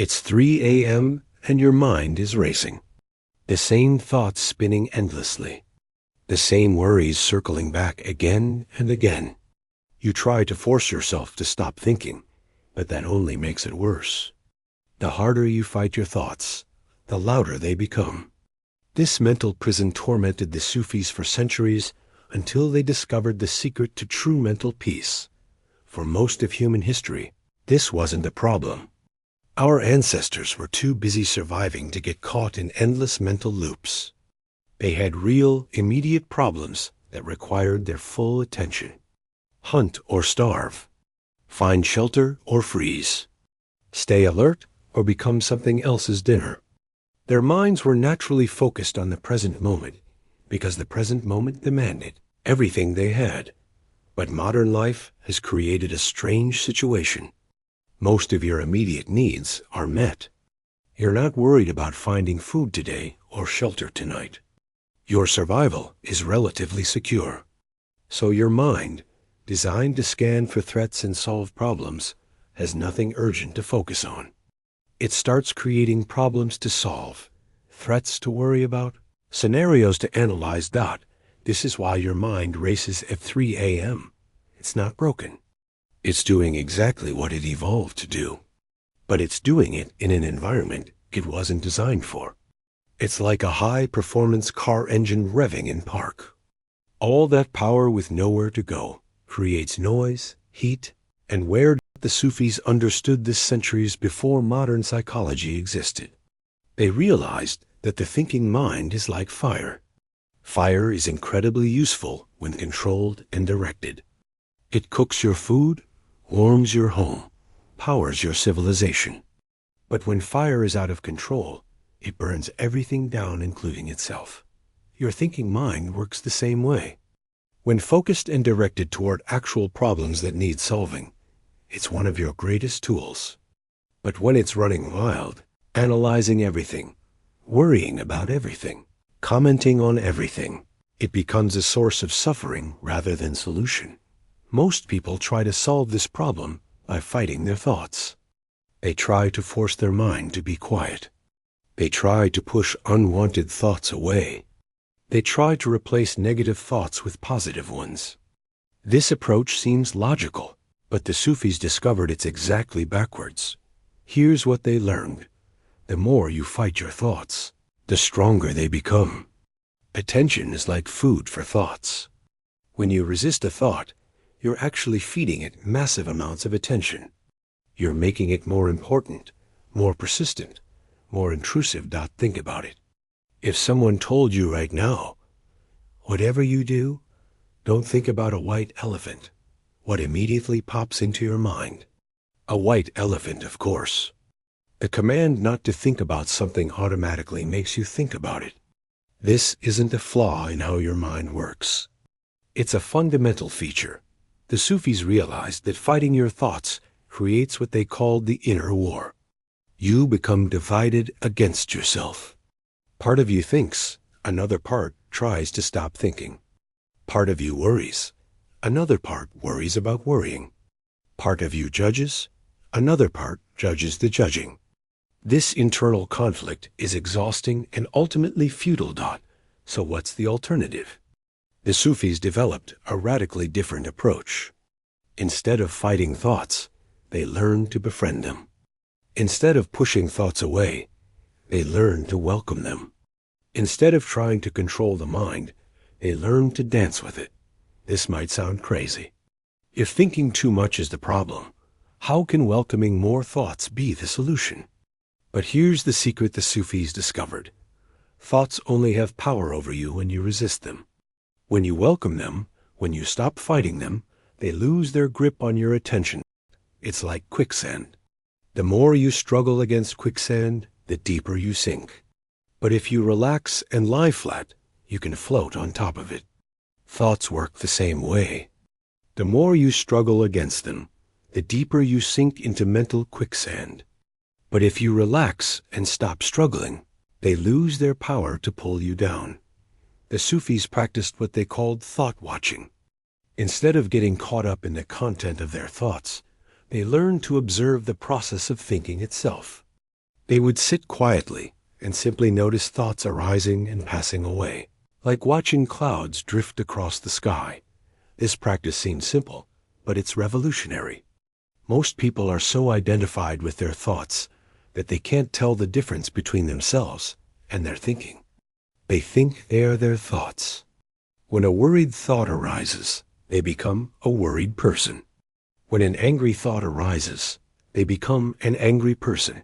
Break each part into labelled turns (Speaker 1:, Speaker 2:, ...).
Speaker 1: It's 3 a.m. and your mind is racing. The same thoughts spinning endlessly. The same worries circling back again and again. You try to force yourself to stop thinking, but that only makes it worse. The harder you fight your thoughts, the louder they become. This mental prison tormented the Sufis for centuries until they discovered the secret to true mental peace. For most of human history, this wasn't a problem. Our ancestors were too busy surviving to get caught in endless mental loops. They had real, immediate problems that required their full attention. Hunt or starve. Find shelter or freeze. Stay alert or become something else's dinner. Their minds were naturally focused on the present moment because the present moment demanded everything they had. But modern life has created a strange situation. Most of your immediate needs are met. You're not worried about finding food today or shelter tonight. Your survival is relatively secure. So your mind, designed to scan for threats and solve problems, has nothing urgent to focus on. It starts creating problems to solve, threats to worry about, scenarios to analyze. This is why your mind races at 3 a.m. It's not broken. It's doing exactly what it evolved to do. But it's doing it in an environment it wasn't designed for. It's like a high-performance car engine revving in park. All that power with nowhere to go creates noise, heat, and wear. The Sufis understood this centuries before modern psychology existed. They realized that the thinking mind is like fire. Fire is incredibly useful when controlled and directed. It cooks your food, warms your home, powers your civilization. But when fire is out of control, it burns everything down, including itself. Your thinking mind works the same way. When focused and directed toward actual problems that need solving, it's one of your greatest tools. But when it's running wild, analyzing everything, worrying about everything, commenting on everything, it becomes a source of suffering rather than solution. Most people try to solve this problem by fighting their thoughts. They try to force their mind to be quiet. They try to push unwanted thoughts away. They try to replace negative thoughts with positive ones. This approach seems logical, but the Sufis discovered it's exactly backwards. Here's what they learned. The more you fight your thoughts, the stronger they become. Attention is like food for thoughts. When you resist a thought, you're actually feeding it massive amounts of attention. You're making it more important, more persistent, more intrusive. Think about it. If someone told you right now, whatever you do, don't think about a white elephant, what immediately pops into your mind? A white elephant, of course. The command not to think about something automatically makes you think about it. This isn't a flaw in how your mind works. It's a fundamental feature. The Sufis realized that fighting your thoughts creates what they called the inner war. You become divided against yourself. Part of you thinks, another part tries to stop thinking. Part of you worries, another part worries about worrying. Part of you judges, another part judges the judging. This internal conflict is exhausting and ultimately futile. So what's the alternative? The Sufis developed a radically different approach. Instead of fighting thoughts, they learned to befriend them. Instead of pushing thoughts away, they learned to welcome them. Instead of trying to control the mind, they learned to dance with it. This might sound crazy. If thinking too much is the problem, how can welcoming more thoughts be the solution? But here's the secret the Sufis discovered. Thoughts only have power over you when you resist them. When you welcome them, when you stop fighting them, they lose their grip on your attention. It's like quicksand. The more you struggle against quicksand, the deeper you sink. But if you relax and lie flat, you can float on top of it. Thoughts work the same way. The more you struggle against them, the deeper you sink into mental quicksand. But if you relax and stop struggling, they lose their power to pull you down. The Sufis practiced what they called thought watching. Instead of getting caught up in the content of their thoughts, they learned to observe the process of thinking itself. They would sit quietly and simply notice thoughts arising and passing away, like watching clouds drift across the sky. This practice seems simple, but it's revolutionary. Most people are so identified with their thoughts that they can't tell the difference between themselves and their thinking. They think they are their thoughts. When a worried thought arises, they become a worried person. When an angry thought arises, they become an angry person.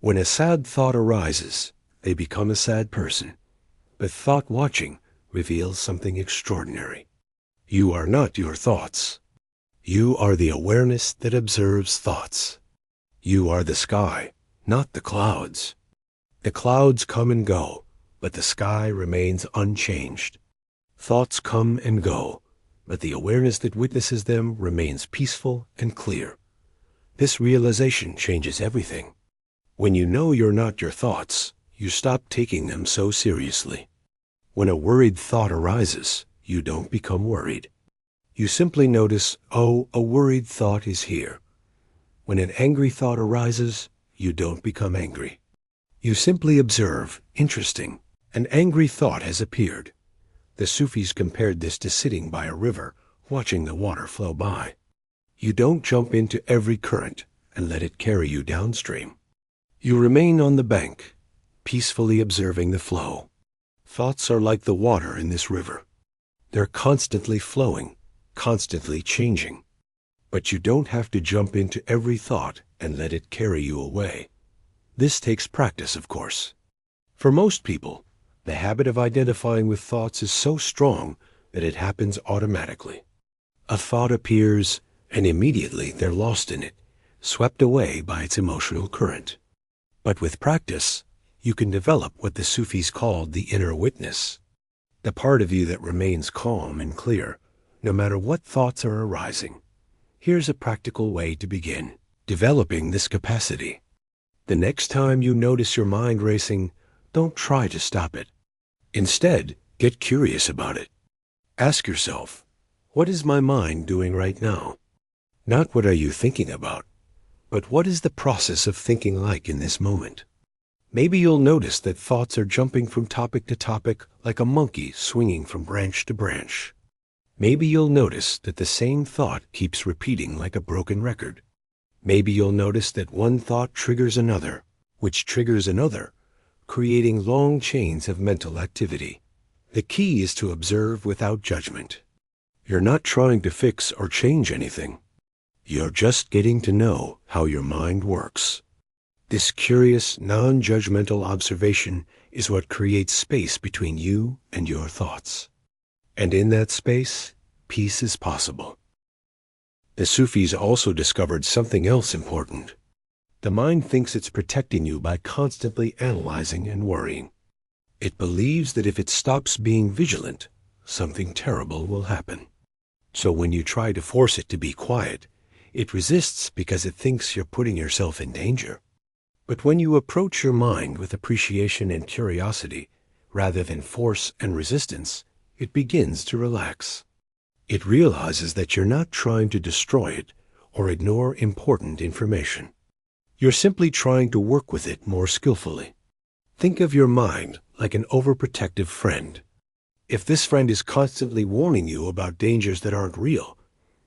Speaker 1: When a sad thought arises, they become a sad person. But thought watching reveals something extraordinary. You are not your thoughts. You are the awareness that observes thoughts. You are the sky, not the clouds. The clouds come and go, but the sky remains unchanged. Thoughts come and go, but the awareness that witnesses them remains peaceful and clear. This realization changes everything. When you know you're not your thoughts, you stop taking them so seriously. When a worried thought arises, you don't become worried. You simply notice, oh, a worried thought is here. When an angry thought arises, you don't become angry. You simply observe, interesting, an angry thought has appeared. The Sufis compared this to sitting by a river, watching the water flow by. You don't jump into every current and let it carry you downstream. You remain on the bank, peacefully observing the flow. Thoughts are like the water in this river. They're constantly flowing, constantly changing. But you don't have to jump into every thought and let it carry you away. This takes practice, of course. For most people, the habit of identifying with thoughts is so strong that it happens automatically. A thought appears, and immediately they're lost in it, swept away by its emotional current. But with practice, you can develop what the Sufis called the inner witness, the part of you that remains calm and clear, no matter what thoughts are arising. Here's a practical way to begin developing this capacity. The next time you notice your mind racing, don't try to stop it. Instead, get curious about it. Ask yourself, what is my mind doing right now? Not what are you thinking about, but what is the process of thinking like in this moment? Maybe you'll notice that thoughts are jumping from topic to topic like a monkey swinging from branch to branch. Maybe you'll notice that the same thought keeps repeating like a broken record. Maybe you'll notice that one thought triggers another, which triggers another, creating long chains of mental activity. The key is to observe without judgment. You're not trying to fix or change anything. You're just getting to know how your mind works. This curious, non-judgmental observation is what creates space between you and your thoughts. And in that space, peace is possible. The Sufis also discovered something else important. The mind thinks it's protecting you by constantly analyzing and worrying. It believes that if it stops being vigilant, something terrible will happen. So when you try to force it to be quiet, it resists because it thinks you're putting yourself in danger. But when you approach your mind with appreciation and curiosity, rather than force and resistance, it begins to relax. It realizes that you're not trying to destroy it or ignore important information. You're simply trying to work with it more skillfully. Think of your mind like an overprotective friend. If this friend is constantly warning you about dangers that aren't real,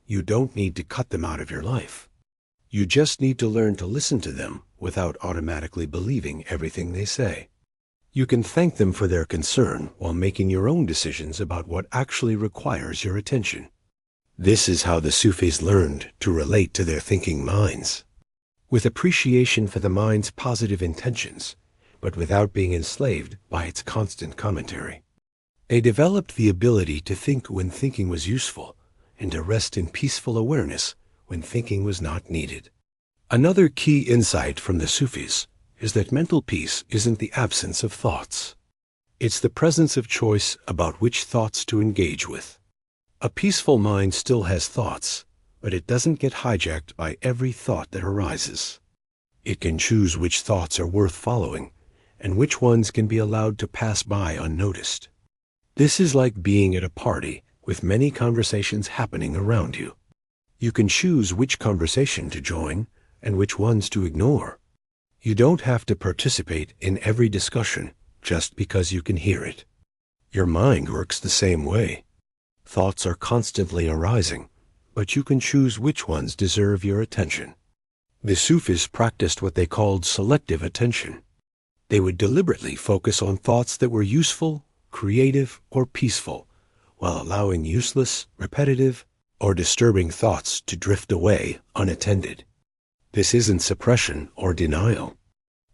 Speaker 1: you don't need to cut them out of your life. You just need to learn to listen to them without automatically believing everything they say. You can thank them for their concern while making your own decisions about what actually requires your attention. This is how the Sufis learned to relate to their thinking minds. With appreciation for the mind's positive intentions, but without being enslaved by its constant commentary. They developed the ability to think when thinking was useful, and to rest in peaceful awareness when thinking was not needed. Another key insight from the Sufis is that mental peace isn't the absence of thoughts. It's the presence of choice about which thoughts to engage with. A peaceful mind still has thoughts, but it doesn't get hijacked by every thought that arises. It can choose which thoughts are worth following, and which ones can be allowed to pass by unnoticed. This is like being at a party with many conversations happening around you. You can choose which conversation to join and which ones to ignore. You don't have to participate in every discussion just because you can hear it. Your mind works the same way. Thoughts are constantly arising, but you can choose which ones deserve your attention. The Sufis practiced what they called selective attention. They would deliberately focus on thoughts that were useful, creative, or peaceful, while allowing useless, repetitive, or disturbing thoughts to drift away unattended. This isn't suppression or denial.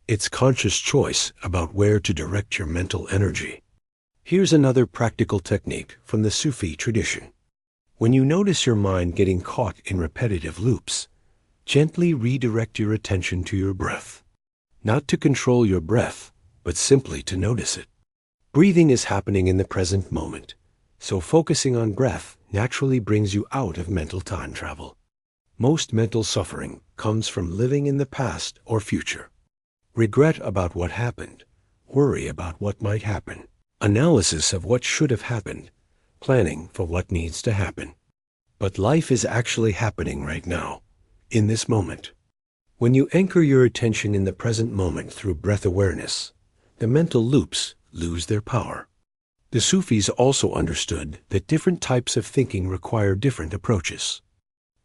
Speaker 1: It's conscious choice about where to direct your mental energy. Here's another practical technique from the Sufi tradition. When you notice your mind getting caught in repetitive loops, gently redirect your attention to your breath. Not to control your breath, but simply to notice it. Breathing is happening in the present moment, so focusing on breath naturally brings you out of mental time travel. Most mental suffering comes from living in the past or future. Regret about what happened, worry about what might happen, analysis of what should have happened, planning for what needs to happen. But life is actually happening right now, in this moment. When you anchor your attention in the present moment through breath awareness, the mental loops lose their power. The Sufis also understood that different types of thinking require different approaches.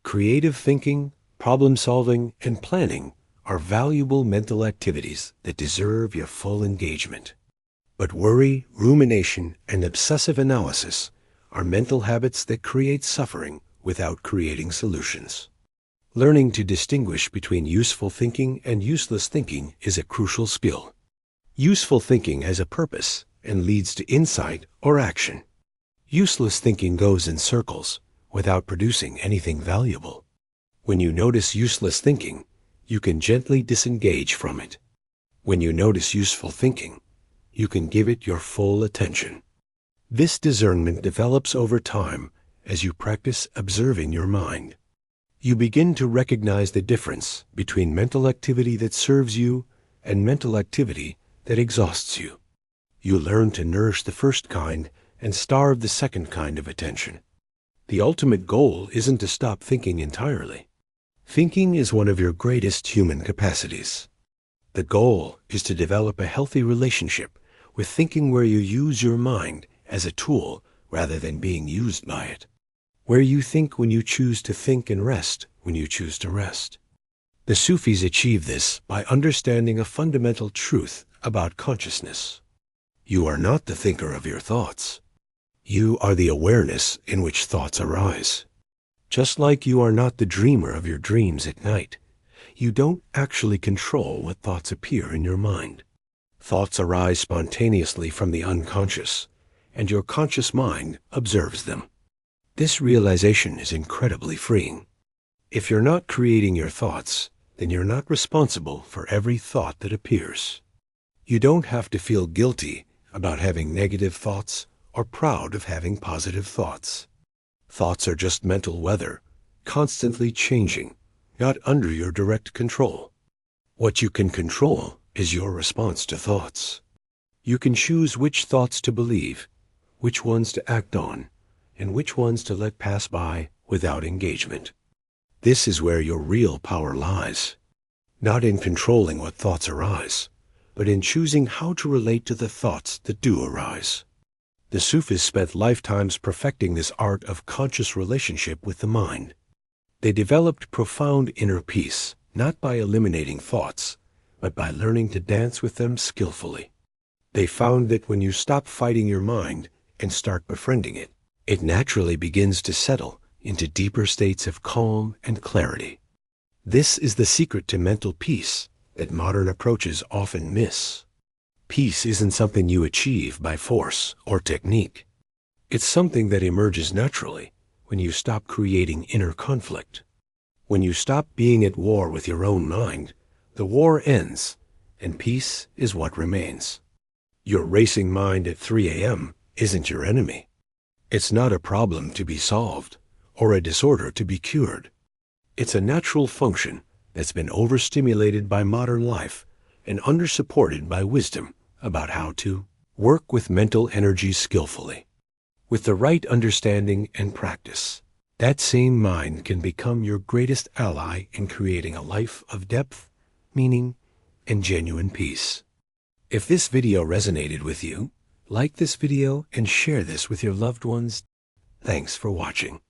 Speaker 1: Creative thinking, problem-solving, and planning are valuable mental activities that deserve your full engagement. But worry, rumination, and obsessive analysis are mental habits that create suffering without creating solutions. Learning to distinguish between useful thinking and useless thinking is a crucial skill. Useful thinking has a purpose and leads to insight or action. Useless thinking goes in circles without producing anything valuable. When you notice useless thinking, you can gently disengage from it. When you notice useful thinking, you can give it your full attention. This discernment develops over time as you practice observing your mind. You begin to recognize the difference between mental activity that serves you and mental activity that exhausts you. You learn to nourish the first kind and starve the second kind of attention. The ultimate goal isn't to stop thinking entirely. Thinking is one of your greatest human capacities. The goal is to develop a healthy relationship with thinking where you use your mind as a tool rather than being used by it. Where you think when you choose to think and rest when you choose to rest. The Sufis achieve this by understanding a fundamental truth about consciousness. You are not the thinker of your thoughts. You are the awareness in which thoughts arise. Just like you are not the dreamer of your dreams at night, you don't actually control what thoughts appear in your mind. Thoughts arise spontaneously from the unconscious, and your conscious mind observes them. This realization is incredibly freeing. If you're not creating your thoughts, then you're not responsible for every thought that appears. You don't have to feel guilty about having negative thoughts or proud of having positive thoughts. Thoughts are just mental weather, constantly changing, not under your direct control. What you can control is your response to thoughts. You can choose which thoughts to believe, which ones to act on, and which ones to let pass by without engagement. This is where your real power lies, not in controlling what thoughts arise, but in choosing how to relate to the thoughts that do arise. The Sufis spent lifetimes perfecting this art of conscious relationship with the mind. They developed profound inner peace, not by eliminating thoughts, but by learning to dance with them skillfully. They found that when you stop fighting your mind and start befriending it, it naturally begins to settle into deeper states of calm and clarity. This is the secret to mental peace that modern approaches often miss. Peace isn't something you achieve by force or technique. It's something that emerges naturally when you stop creating inner conflict. When you stop being at war with your own mind, the war ends, and peace is what remains. Your racing mind at 3 a.m. isn't your enemy. It's not a problem to be solved or a disorder to be cured. It's a natural function that's been overstimulated by modern life and undersupported by wisdom about how to work with mental energy skillfully. With the right understanding and practice, that same mind can become your greatest ally in creating a life of depth, meaning, and genuine peace. If this video resonated with you, like this video and share this with your loved ones. Thanks for watching.